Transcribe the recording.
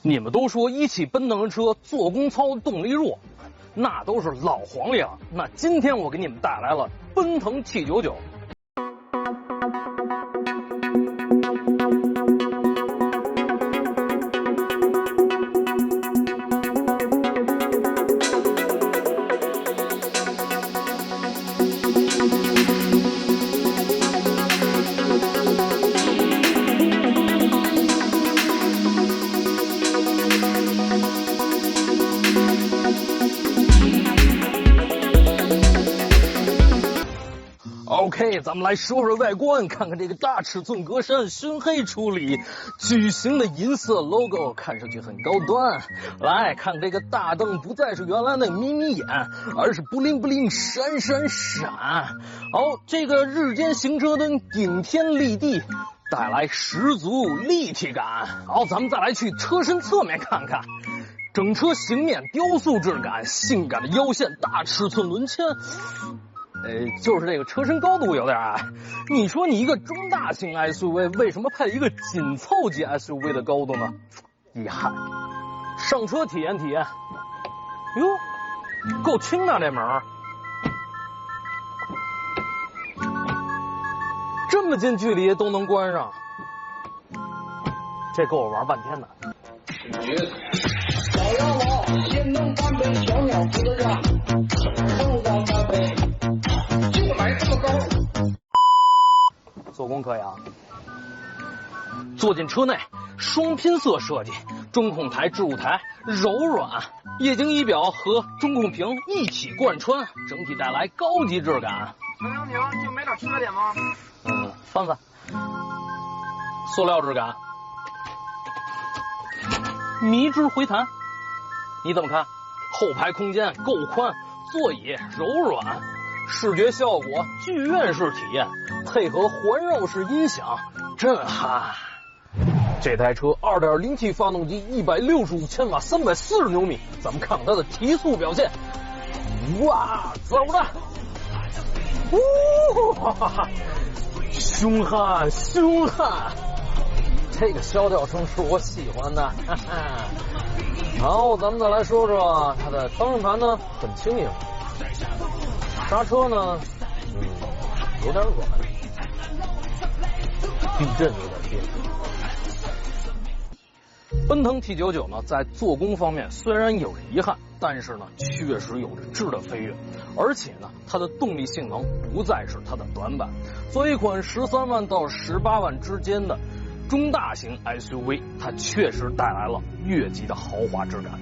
你们都说一汽奔腾车做工糙，动力弱，那都是老黄历了。那今天我给你们带来了奔腾 T99。OK， 咱们来说说外观，看看这个大尺寸格栅深黑处理，矩形的银色 logo 看上去很高端。来看这个大灯，不再是原来那眯眯眼，而是布灵布灵闪闪闪。好，这个日间行车灯顶天立地，带来十足立体感。好，咱们再来去车身侧面看看。整车形面雕塑质感，性感的腰线，大尺寸轮圈。就是这个车身高度有点矮。你说你一个中大型 SUV 为什么配一个紧凑级 SUV 的高度呢？遗憾。上车体验体验。哟，够轻的这门，这么近距离都能关上，这够我玩半天的。小鸭王，先能翻倍，小鸟不得让，凤凰翻倍。来这么高，做工可以啊。坐进车内，双拼色设计，中控台、置物台柔软，液晶仪表和中控屏一体贯穿，整体带来高级质感。陈阳婷，你有买点吃的点吗？翻翻。塑料质感，迷之回弹，你怎么看？后排空间够宽，座椅柔软。视觉效果剧院式体验，配合环绕式音响，震撼。这台车 2.0T 发动机，165千瓦，340牛米。咱们看看它的提速表现。哇，走了！哇，凶悍凶悍！这个消调声是我喜欢的。哈哈。好，咱们再来说说它的方向盘呢，很轻盈。刹车呢，有点软，避震有点别扭。奔腾 T99 呢，在做工方面虽然有着遗憾，但是呢，确实有着质的飞跃，而且呢，它的动力性能不再是它的短板。作为一款13万到18万之间的中大型 SUV， 它确实带来了越级的豪华质感。